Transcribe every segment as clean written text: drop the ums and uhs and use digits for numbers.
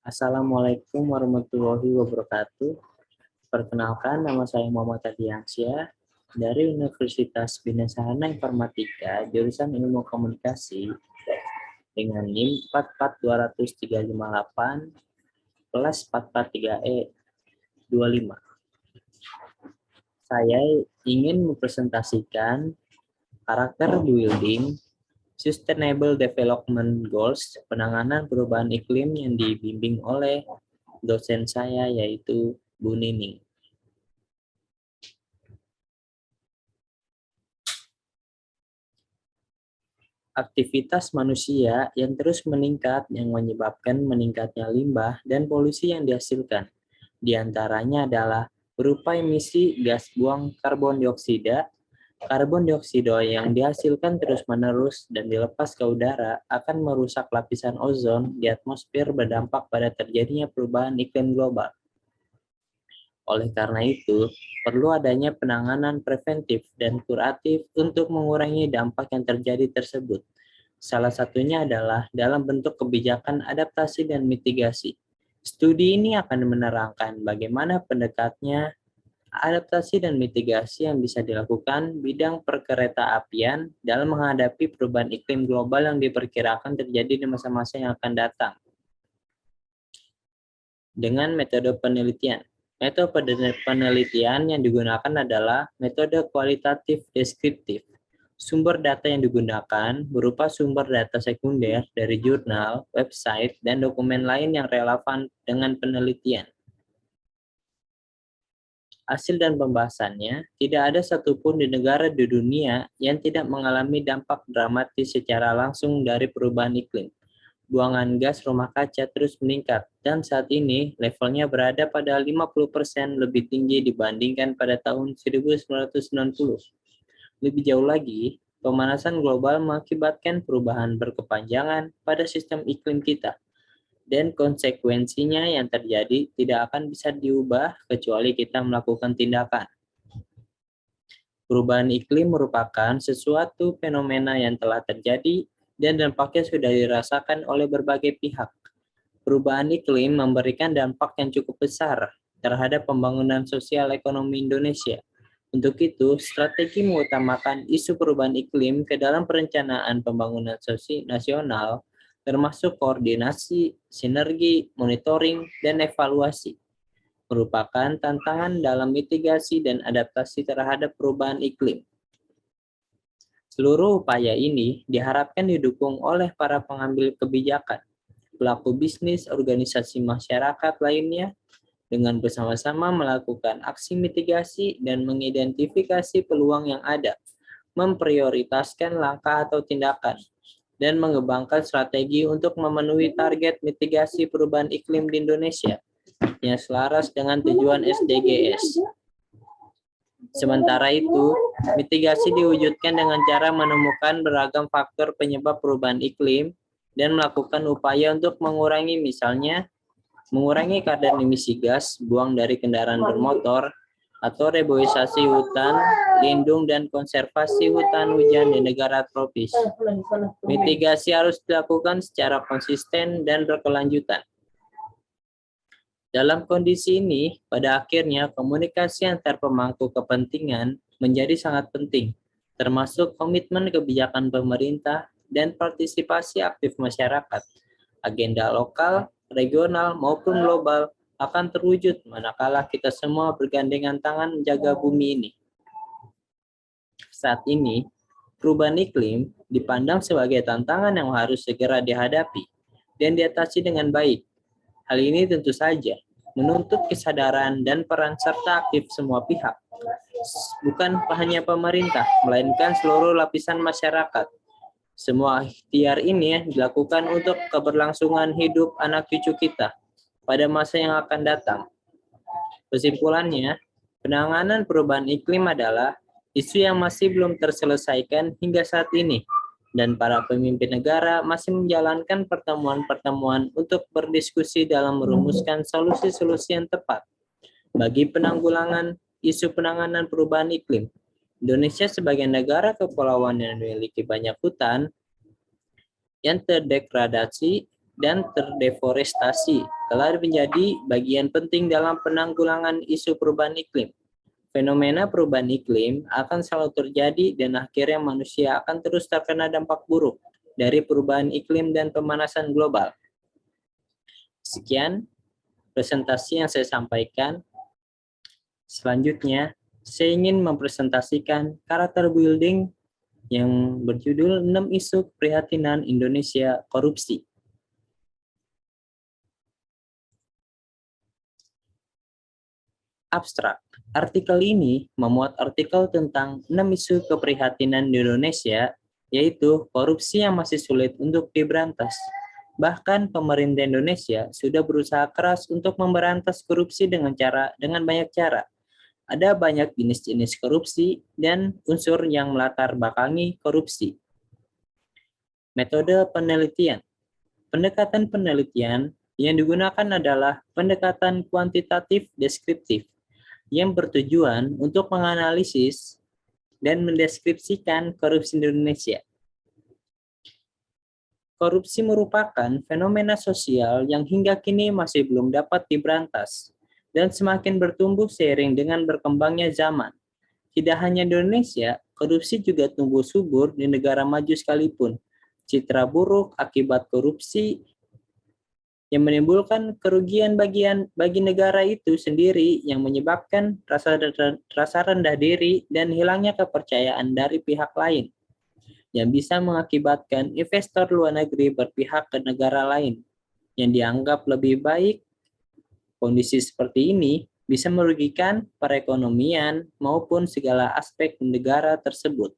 Assalamualaikum warahmatullahi wabarakatuh. Perkenalkan, nama saya Muhammad Adiansyah dari Universitas Bina Sahana Informatika, jurusan Ilmu Komunikasi dengan NIM 442358 plus 443E 25. Saya ingin mempresentasikan karakter building Sustainable Development Goals, penanganan perubahan iklim yang dibimbing oleh dosen saya yaitu Bu Nining. Aktivitas manusia yang terus meningkat yang menyebabkan meningkatnya limbah dan polusi yang dihasilkan. Di antaranya adalah berupa emisi gas buang karbon dioksida. Karbon dioksida yang dihasilkan terus-menerus dan dilepas ke udara akan merusak lapisan ozon di atmosfer, berdampak pada terjadinya perubahan iklim global. Oleh karena itu, perlu adanya penanganan preventif dan kuratif untuk mengurangi dampak yang terjadi tersebut. Salah satunya adalah dalam bentuk kebijakan adaptasi dan mitigasi. Studi ini akan menerangkan bagaimana pendekatnya adaptasi dan mitigasi yang bisa dilakukan bidang perkereta-apian dalam menghadapi perubahan iklim global yang diperkirakan terjadi di masa-masa yang akan datang. Dengan metode penelitian. Metode penelitian yang digunakan adalah metode kualitatif deskriptif. Sumber data yang digunakan berupa sumber data sekunder dari jurnal, website, dan dokumen lain yang relevan dengan penelitian. Hasil dan pembahasannya, tidak ada satupun di negara di dunia yang tidak mengalami dampak dramatis secara langsung dari perubahan iklim. Buangan gas rumah kaca terus meningkat, dan saat ini levelnya berada pada 50% lebih tinggi dibandingkan pada tahun 1990. Lebih jauh lagi, pemanasan global mengakibatkan perubahan berkepanjangan pada sistem iklim kita, dan konsekuensinya yang terjadi tidak akan bisa diubah kecuali kita melakukan tindakan. Perubahan iklim merupakan sesuatu fenomena yang telah terjadi dan dampaknya sudah dirasakan oleh berbagai pihak. Perubahan iklim memberikan dampak yang cukup besar terhadap pembangunan sosial ekonomi Indonesia. Untuk itu, strategi mengutamakan isu perubahan iklim ke dalam perencanaan pembangunan nasional, termasuk koordinasi, sinergi, monitoring, dan evaluasi, merupakan tantangan dalam mitigasi dan adaptasi terhadap perubahan iklim. Seluruh upaya ini diharapkan didukung oleh para pengambil kebijakan, pelaku bisnis, organisasi masyarakat lainnya, dengan bersama-sama melakukan aksi mitigasi dan mengidentifikasi peluang yang ada, memprioritaskan langkah atau tindakan, dan mengembangkan strategi untuk memenuhi target mitigasi perubahan iklim di Indonesia yang selaras dengan tujuan SDGs. Sementara itu, mitigasi diwujudkan dengan cara menemukan beragam faktor penyebab perubahan iklim dan melakukan upaya untuk mengurangi, misalnya, mengurangi kadar emisi gas buang dari kendaraan bermotor, atau reboisasi hutan lindung dan konservasi hutan hujan di negara tropis. Mitigasi harus dilakukan secara konsisten dan berkelanjutan. Dalam kondisi ini, pada akhirnya komunikasi antar pemangku kepentingan menjadi sangat penting, termasuk komitmen kebijakan pemerintah dan partisipasi aktif masyarakat. Agenda lokal, regional, maupun global akan terwujud manakala kita semua bergandengan tangan menjaga bumi ini. Saat ini, perubahan iklim dipandang sebagai tantangan yang harus segera dihadapi dan diatasi dengan baik. Hal ini tentu saja menuntut kesadaran dan peran serta aktif semua pihak, bukan hanya pemerintah, melainkan seluruh lapisan masyarakat. Semua ikhtiar ini dilakukan untuk keberlangsungan hidup anak cucu kita pada masa yang akan datang. Kesimpulannya, penanganan perubahan iklim adalah isu yang masih belum terselesaikan hingga saat ini, dan para pemimpin negara masih menjalankan pertemuan-pertemuan untuk berdiskusi dalam merumuskan solusi-solusi yang tepat bagi penanggulangan isu penanganan perubahan iklim. Indonesia sebagai negara kepulauan yang memiliki banyak hutan yang terdegradasi dan terdeforestasi telah menjadi bagian penting dalam penanggulangan isu perubahan iklim. Fenomena perubahan iklim akan selalu terjadi dan akhirnya manusia akan terus terkena dampak buruk dari perubahan iklim dan pemanasan global. Sekian presentasi yang saya sampaikan. Selanjutnya, saya ingin mempresentasikan karakter building yang berjudul 6 isu keprihatinan Indonesia korupsi. Abstrak. Artikel ini memuat artikel tentang 6 isu keprihatinan di Indonesia, yaitu korupsi yang masih sulit untuk diberantas. Bahkan pemerintah Indonesia sudah berusaha keras untuk memberantas korupsi dengan banyak cara. Ada banyak jenis-jenis korupsi dan unsur yang melatar belakangi korupsi. Metode penelitian. Pendekatan penelitian yang digunakan adalah pendekatan kuantitatif deskriptif yang bertujuan untuk menganalisis dan mendeskripsikan korupsi di Indonesia. Korupsi merupakan fenomena sosial yang hingga kini masih belum dapat diberantas dan semakin bertumbuh seiring dengan berkembangnya zaman. Tidak hanya di Indonesia, korupsi juga tumbuh subur di negara maju sekalipun. Citra buruk akibat korupsi yang menimbulkan kerugian bagi negara itu sendiri yang menyebabkan rasa rendah diri dan hilangnya kepercayaan dari pihak lain, yang bisa mengakibatkan investor luar negeri berpihak ke negara lain yang dianggap lebih baik. Kondisi seperti ini bisa merugikan perekonomian maupun segala aspek negara tersebut.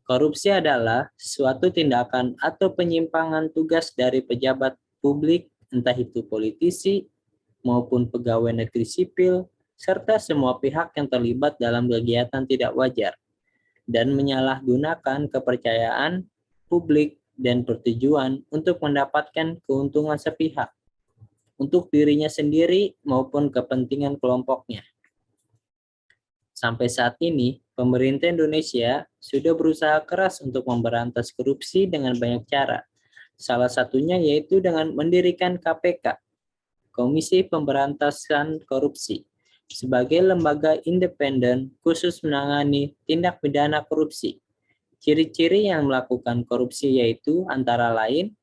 Korupsi adalah suatu tindakan atau penyimpangan tugas dari pejabat publik, entah itu politisi maupun pegawai negeri sipil, serta semua pihak yang terlibat dalam kegiatan tidak wajar, dan menyalahgunakan kepercayaan publik dan pertujuan untuk mendapatkan keuntungan sepihak untuk dirinya sendiri maupun kepentingan kelompoknya. Sampai saat ini, pemerintah Indonesia sudah berusaha keras untuk memberantas korupsi dengan banyak cara. Salah satunya yaitu dengan mendirikan KPK, Komisi Pemberantasan Korupsi, sebagai lembaga independen khusus menangani tindak pidana korupsi. Ciri-ciri yang melakukan korupsi yaitu antara lain: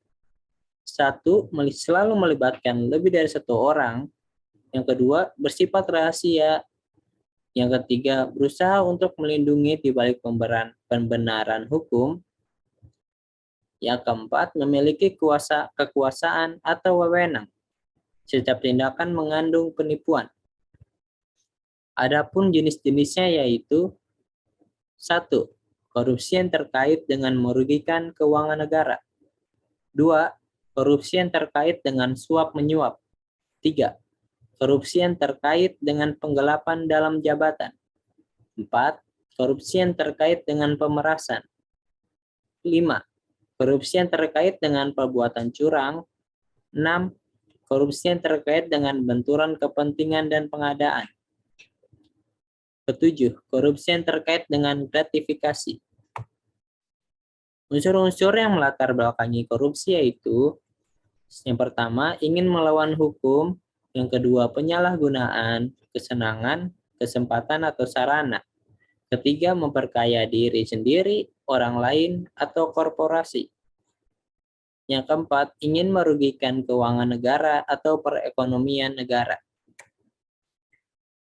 1. Selalu melibatkan lebih dari satu orang. Yang kedua, bersifat rahasia. Yang ketiga, berusaha untuk melindungi di balik pembenaran hukum. Yang keempat, memiliki kekuasaan atau wewenang. Setiap tindakan mengandung penipuan. Adapun jenis-jenisnya yaitu: 1. Korupsi yang terkait dengan merugikan keuangan negara. 2. Korupsi yang terkait dengan suap-menyuap. 3. Korupsi yang terkait dengan penggelapan dalam jabatan. 4. Korupsi yang terkait dengan pemerasan. 5. Korupsi yang terkait dengan perbuatan curang. 6. Korupsi yang terkait dengan benturan kepentingan dan pengadaan. 7. Korupsi yang terkait dengan gratifikasi. Unsur-unsur yang melatar belakangi korupsi yaitu: yang pertama, ingin melawan hukum. Yang kedua, penyalahgunaan, kesenangan, kesempatan atau sarana. Ketiga, memperkaya diri sendiri, orang lain, atau korporasi. Yang keempat, ingin merugikan keuangan negara atau perekonomian negara.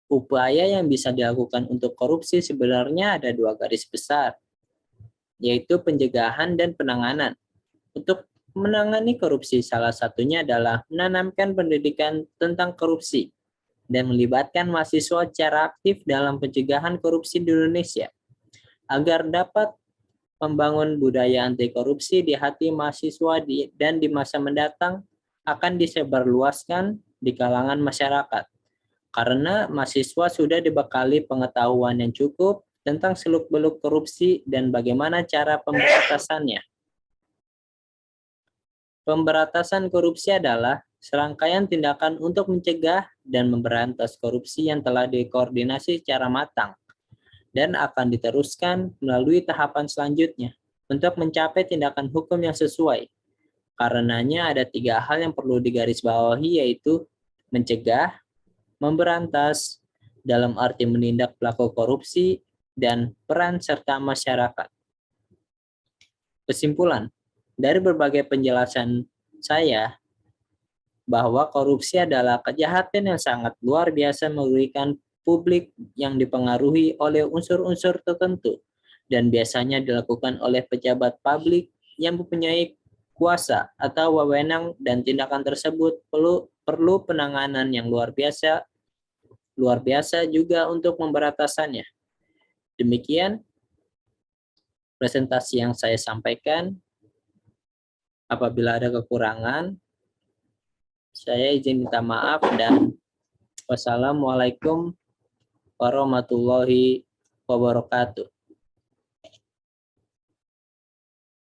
Upaya yang bisa dilakukan untuk korupsi sebenarnya ada 2 garis besar, yaitu pencegahan dan penanganan. Untuk menangani korupsi, salah satunya adalah menanamkan pendidikan tentang korupsi dan melibatkan mahasiswa secara aktif dalam pencegahan korupsi di Indonesia, agar dapat membangun budaya anti korupsi di hati mahasiswa dan di masa mendatang akan disebarluaskan di kalangan masyarakat. Karena mahasiswa sudah dibekali pengetahuan yang cukup tentang seluk-beluk korupsi dan bagaimana cara pemberantasannya. Pemberantasan korupsi adalah serangkaian tindakan untuk mencegah dan memberantas korupsi yang telah dikoordinasi secara matang dan akan diteruskan melalui tahapan selanjutnya untuk mencapai tindakan hukum yang sesuai. Karenanya ada 3 hal yang perlu digarisbawahi, yaitu mencegah, memberantas, dalam arti menindak pelaku korupsi, dan peran serta masyarakat. Kesimpulan, dari berbagai penjelasan saya, bahwa korupsi adalah kejahatan yang sangat luar biasa merugikan publik yang dipengaruhi oleh unsur-unsur tertentu dan biasanya dilakukan oleh pejabat publik yang mempunyai kuasa atau wewenang, dan tindakan tersebut perlu penanganan yang luar biasa juga untuk memberatasannya. Demikian presentasi yang saya sampaikan. Apabila ada kekurangan, saya izin minta maaf, dan wassalamualaikum warahmatullahi wabarakatuh.